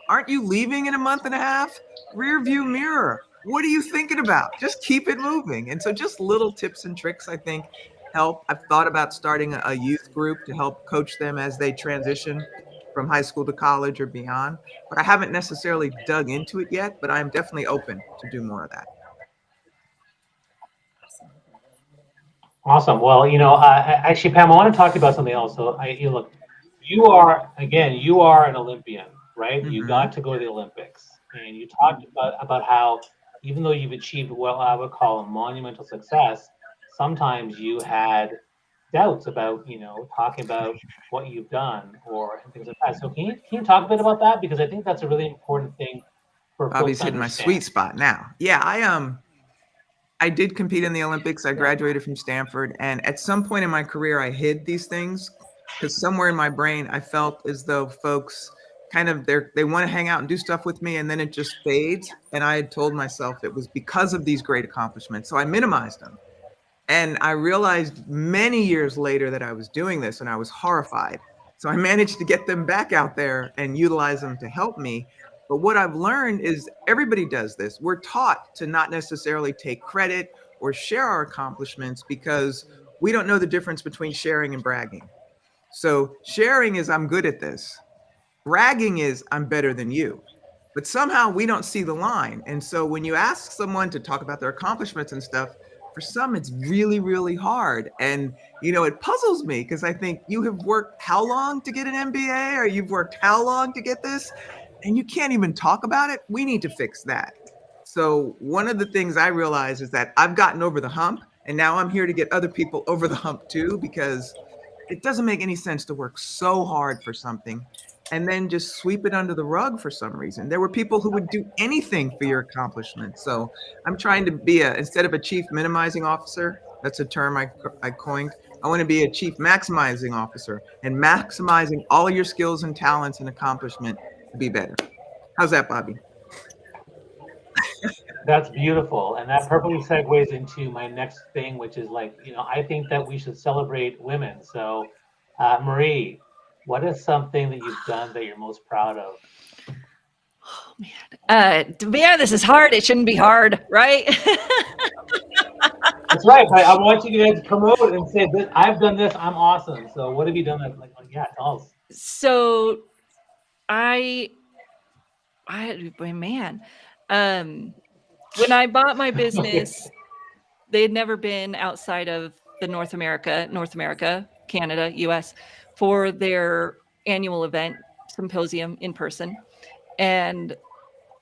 Speaker 2: aren't you leaving in a month and a half? Rear view mirror. What are you thinking about? Just keep it moving. And so just little tips and tricks, I think, help. I've thought about starting a youth group to help coach them as they transition from high school to college or beyond. But I haven't necessarily dug into it yet, but I'm definitely open to do more of that.
Speaker 1: Awesome. Well, actually, Pam, I want to talk to you about something else. So, look, you are an Olympian, right?
Speaker 2: Mm-hmm.
Speaker 1: You got to go to the Olympics, and you talked about how even though you've achieved what I would call a monumental success, sometimes you had doubts about, talking about what you've done or things like that. So, can you talk a bit about that, because I think that's a really important thing for
Speaker 2: Bobby's
Speaker 1: folks to
Speaker 2: hitting my
Speaker 1: understand.
Speaker 2: sweet spot now. Yeah, I did compete in the Olympics. I graduated from Stanford. And at some point in my career, I hid these things because somewhere in my brain, I felt as though folks kind of, they want to hang out and do stuff with me. And then it just fades. And I had told myself it was because of these great accomplishments. So I minimized them. And I realized many years later that I was doing this and I was horrified. So I managed to get them back out there and utilize them to help me. But what I've learned is everybody does this. We're taught to not necessarily take credit or share our accomplishments because we don't know the difference between sharing and bragging. So sharing is I'm good at this. Bragging is I'm better than you. But somehow we don't see the line. And so when you ask someone to talk about their accomplishments and stuff, for some it's really, really hard. And it puzzles me because I think you have worked how long to get an MBA, or you've worked how long to get this? And you can't even talk about it. We need to fix that. So one of the things I realize is that I've gotten over the hump, and now I'm here to get other people over the hump too, because it doesn't make any sense to work so hard for something and then just sweep it under the rug for some reason. There were people who would do anything for your accomplishment. So I'm trying to be instead of a chief minimizing officer, that's a term I coined, I want to be a chief maximizing officer and maximizing all of your skills and talents and accomplishment to be better. How's that, Bobby?
Speaker 1: That's beautiful. And that perfectly segues into my next thing, which is I think that we should celebrate women. So, Marie, what is something that you've done that you're most proud of?
Speaker 3: Oh, man. To be honest, this is hard. It shouldn't be hard, right?
Speaker 1: That's right. I want you guys to promote and say that I've done this. I'm awesome. So what have you done? Yeah, tell us.
Speaker 3: So man, when I bought my business, they had never been outside of the North America, Canada, US for their annual event symposium in person. And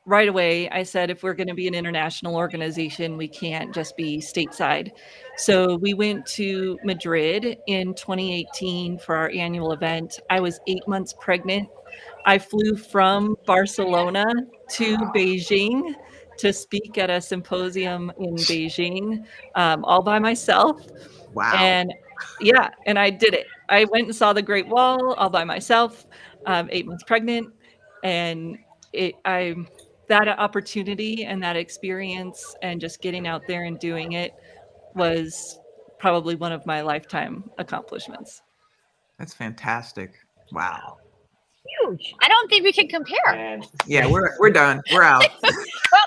Speaker 3: right away, I said, if we're going to be an international organization, we can't just be stateside. So we went to Madrid in 2018 for our annual event. I was 8 months pregnant. I flew from Barcelona to Beijing to speak at a symposium in Beijing, all by myself.
Speaker 2: Wow.
Speaker 3: And Yeah, and I did it. I went and saw the Great Wall all by myself, 8 months pregnant, and that opportunity and that experience and just getting out there and doing it was probably one of my lifetime accomplishments.
Speaker 2: That's fantastic. Wow.
Speaker 4: Huge. I don't think we can compare.
Speaker 1: And
Speaker 2: Yeah, we're done. We're out.
Speaker 4: Well,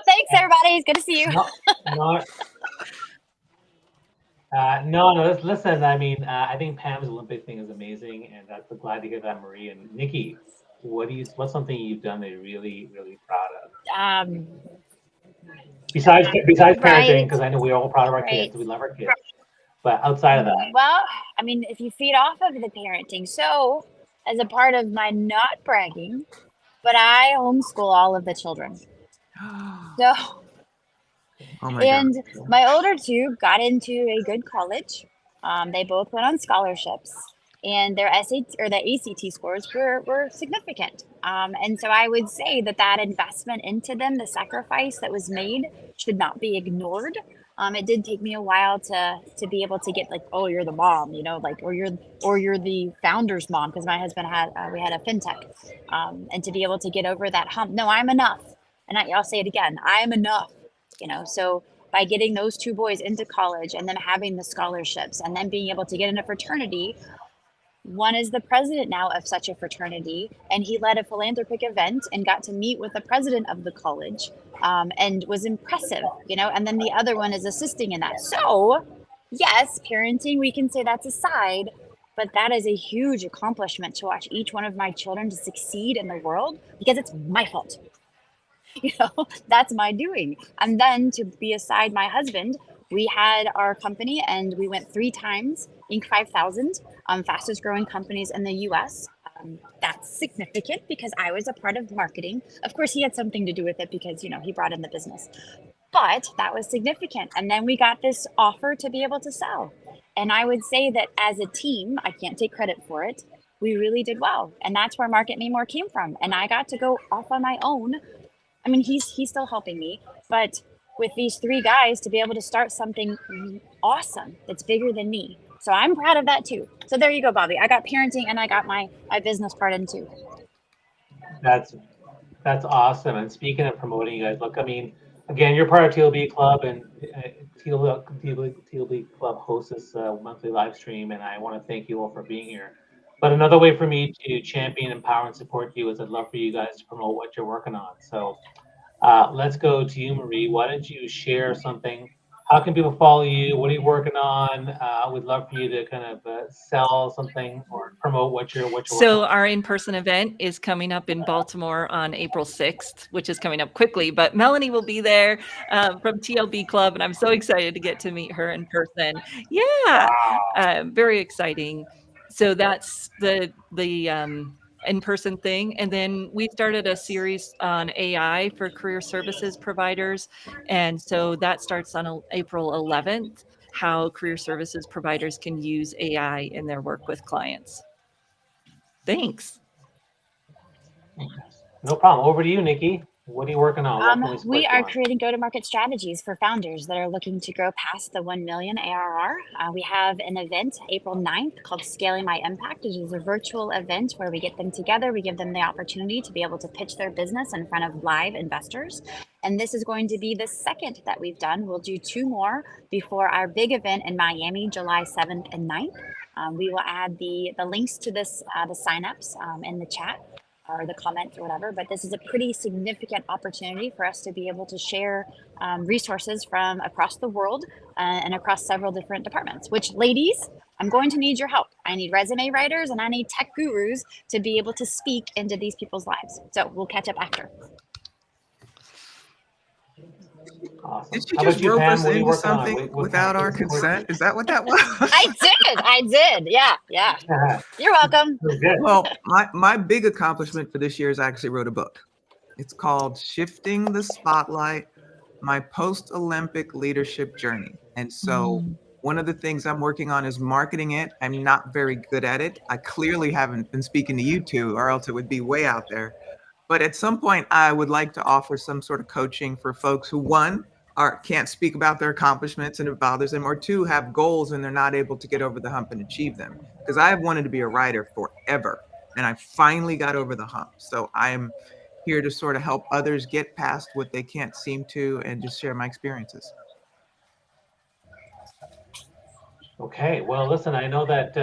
Speaker 4: thanks everybody. It's good to see you.
Speaker 1: No. Listen, I mean, I think Pam's Olympic thing is amazing, and I'm glad to hear that, Marie and Nikki. What's something you've done that you're really, really proud of? Besides parenting,
Speaker 4: Right.
Speaker 1: because I know we're all proud of our
Speaker 4: Right.
Speaker 1: kids, we love our kids. But outside of that,
Speaker 4: Well, I mean, if you feed off of the parenting, so as a part of my not bragging, but I homeschool all of the children. So,
Speaker 2: Oh my
Speaker 4: and
Speaker 2: God.
Speaker 4: my older two got into a good college. They both went on scholarships, and their SAT or the ACT scores were significant. And so I would say that investment into them, the sacrifice that was made, should not be ignored. It did take me a while to be able to get like, oh, you're the mom, you know, like, or you're the founder's mom, because my husband had we had a fintech, and to be able to get over that hump. No, I'm enough, and I'll say it again, I'm enough. You know, so by getting those two boys into college and then having the scholarships and then being able to get in a fraternity, one is the president now of such a fraternity, and he led a philanthropic event and got to meet with the president of the college, and was impressive, you know, and then the other one is assisting in that. So yes, parenting, we can say that's a side, but that is a huge accomplishment to watch each one of my children to succeed in the world, because it's my fault. You know, that's my doing. And then to be aside my husband, we had our company and we went 3 times Inc. 5000, fastest growing companies in the US. That's significant because I was a part of marketing. Of course, he had something to do with it because, you know, he brought in the business. But that was significant. And then we got this offer to be able to sell. And I would say that as a team, I can't take credit for it, we really did well. And that's where Market Me More came from. And I got to go off on my own. I mean, he's still helping me, but with these 3 guys to be able to start something awesome that's bigger than me. So I'm proud of that too. So there you go, Bobby. I got parenting and I got my business part in too.
Speaker 1: that's awesome. And speaking of promoting, you guys, look, I mean, again, you're part of TLB Club, and TLB Club hosts this monthly live stream, and I want to thank you all for being here. But another way for me to champion, empower, and support you is I'd love for you guys to promote what you're working on. So let's go to you, Marie. Why don't you share something? How can people follow you? What are you working on? We'd love for you to kind of sell something or promote what you're working
Speaker 3: So
Speaker 1: on.
Speaker 3: our in-person event is coming up in Baltimore on April 6th, which is coming up quickly, but Melanie will be there from TLB Club, and I'm so excited to get to meet her in person. Yeah, very exciting. So that's the in-person thing. And then we started a series on AI for career services providers. And so that starts on April 11th, how career services providers can use AI in their work with clients. Thanks.
Speaker 1: No problem. Over to you, Nikki. What are you working on? What can we support
Speaker 4: We
Speaker 1: you
Speaker 4: are
Speaker 1: on?
Speaker 4: creating go-to-market strategies for founders that are looking to grow past the 1 million ARR. We have an event April 9th called Scaling My Impact, which is a virtual event where we get them together. We give them the opportunity to be able to pitch their business in front of live investors. And this is going to be the second that we've done. We'll do 2 more before our big event in Miami, July 7th and 9th. We will add the links to this, the signups in the chat or the comments or whatever, but this is a pretty significant opportunity for us to be able to share resources from across the world and across several different departments, which, ladies, I'm going to need your help. I need resume writers and I need tech gurus to be able to speak into these people's lives. So we'll catch up after.
Speaker 1: Awesome.
Speaker 2: Did you
Speaker 1: How
Speaker 2: just
Speaker 1: about you,
Speaker 2: rope
Speaker 1: Pam?
Speaker 2: us
Speaker 1: What are you
Speaker 2: into
Speaker 1: working on?
Speaker 2: something without our consent? Is that what that was?
Speaker 4: I did. Yeah. You're welcome.
Speaker 1: Good.
Speaker 2: Well, my big accomplishment for this year is I actually wrote a book. It's called Shifting the Spotlight, My Post-Olympic Leadership Journey. And so one of the things I'm working on is marketing it. I'm not very good at it. I clearly haven't been speaking to you two, or else it would be way out there. But at some point, I would like to offer some sort of coaching for folks who, one, can't speak about their accomplishments and it bothers them, or two, have goals and they're not able to get over the hump and achieve them. Because I have wanted to be a writer forever, and I finally got over the hump. So I'm here to sort of help others get past what they can't seem to and just share my experiences.
Speaker 1: Okay, well, listen, I know that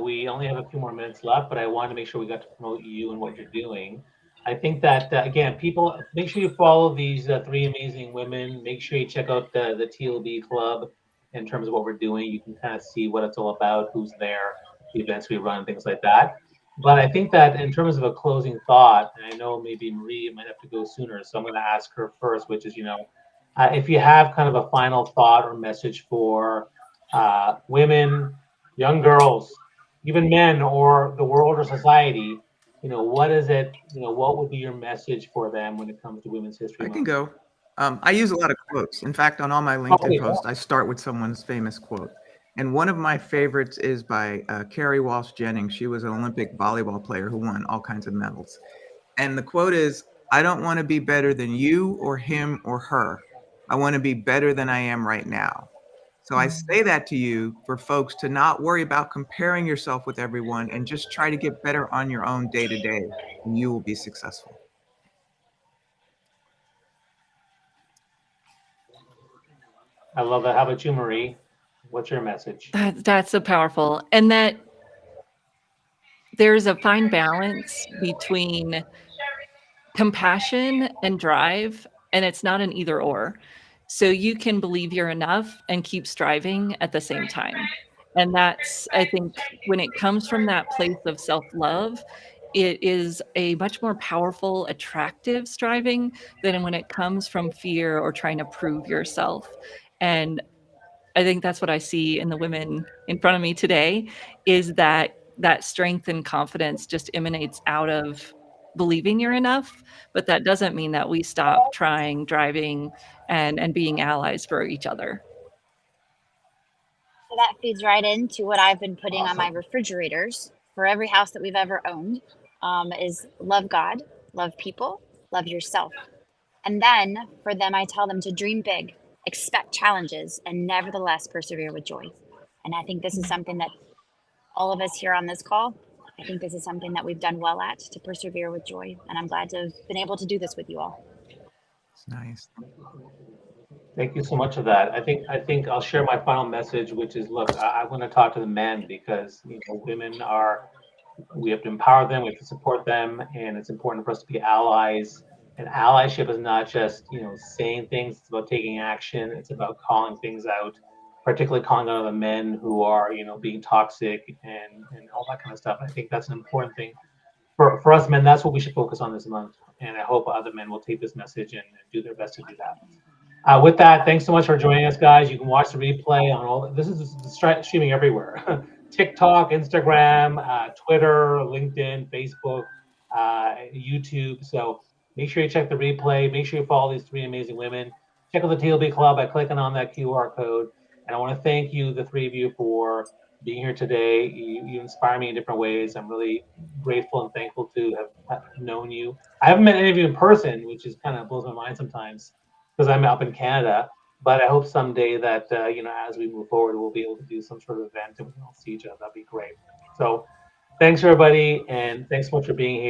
Speaker 1: we only have a few more minutes left, but I wanted to make sure we got to promote you and what you're doing. I think that again, people, make sure you follow these three amazing women. Make sure you check out the TLB Club in terms of what we're doing. You can kind of see what it's all about, who's there, the events we run, things like that. But I think that in terms of a closing thought, and I know maybe Marie might have to go sooner, so I'm going to ask her first, which is, if you have kind of a final thought or message for women, young girls, even men, or the world or society, what is it, what would be your message for them when it comes to Women's History
Speaker 2: I
Speaker 1: Month?
Speaker 2: can go. I use a lot of quotes. In fact, on all my
Speaker 1: Okay,
Speaker 2: LinkedIn posts, I start with someone's famous quote. And one of my favorites is by Carrie Walsh Jennings. She was an Olympic volleyball player who won all kinds of medals. And the quote is, "I don't want to be better than you or him or her. I want to be better than I am right now." So I say that to you for folks to not worry about comparing yourself with everyone and just try to get better on your own day to day, and you will be successful.
Speaker 1: I love that. How about you, Marie? What's your message?
Speaker 3: That's so powerful. And that there's a fine balance between compassion and drive, and it's not an either or. So you can believe you're enough and keep striving at the same time. And that's, I think, when it comes from that place of self-love, it is a much more powerful, attractive striving than when it comes from fear or trying to prove yourself. And I think that's what I see in the women in front of me today, is that strength and confidence just emanates out of believing you're enough, but that doesn't mean that we stop trying, driving, and being allies for each other.
Speaker 4: So that feeds right into what I've been putting on my
Speaker 1: Awesome.
Speaker 4: refrigerators for every house that we've ever owned, is love God, love people, love yourself. And then for them, I tell them to dream big, expect challenges, and nevertheless persevere with joy. And I think this is something that all of us here on this call, I think this is something that we've done well at, to persevere with joy. And I'm glad to have been able to do this with you all.
Speaker 2: It's nice.
Speaker 1: Thank you so much for that. I think I'll share my final message, which is, look, I want to talk to the men because women are, we have to empower them, we have to support them, and it's important for us to be allies. And allyship is not just saying things; it's about taking action. It's about calling things out, particularly calling out the men who are being toxic and all that kind of stuff. I think that's an important thing for us men. That's what we should focus on this month, and I hope other men will take this message and do their best to do that. With that, thanks so much for joining us, guys. You can watch the replay on all. This is streaming everywhere: TikTok, Instagram, Twitter, LinkedIn, Facebook, YouTube. So make sure you check the replay. Make sure you follow these three amazing women. Check out the TLB Club by clicking on that QR code. And I want to thank you, the three of you, for being here today. You inspire me in different ways. I'm really grateful and thankful to have known you. I haven't met any of you in person, which is kind of blows my mind sometimes, because I'm up in Canada. But I hope someday that as we move forward, we'll be able to do some sort of event and we can all see each other. That'd be great. So thanks everybody, and thanks so much for being here.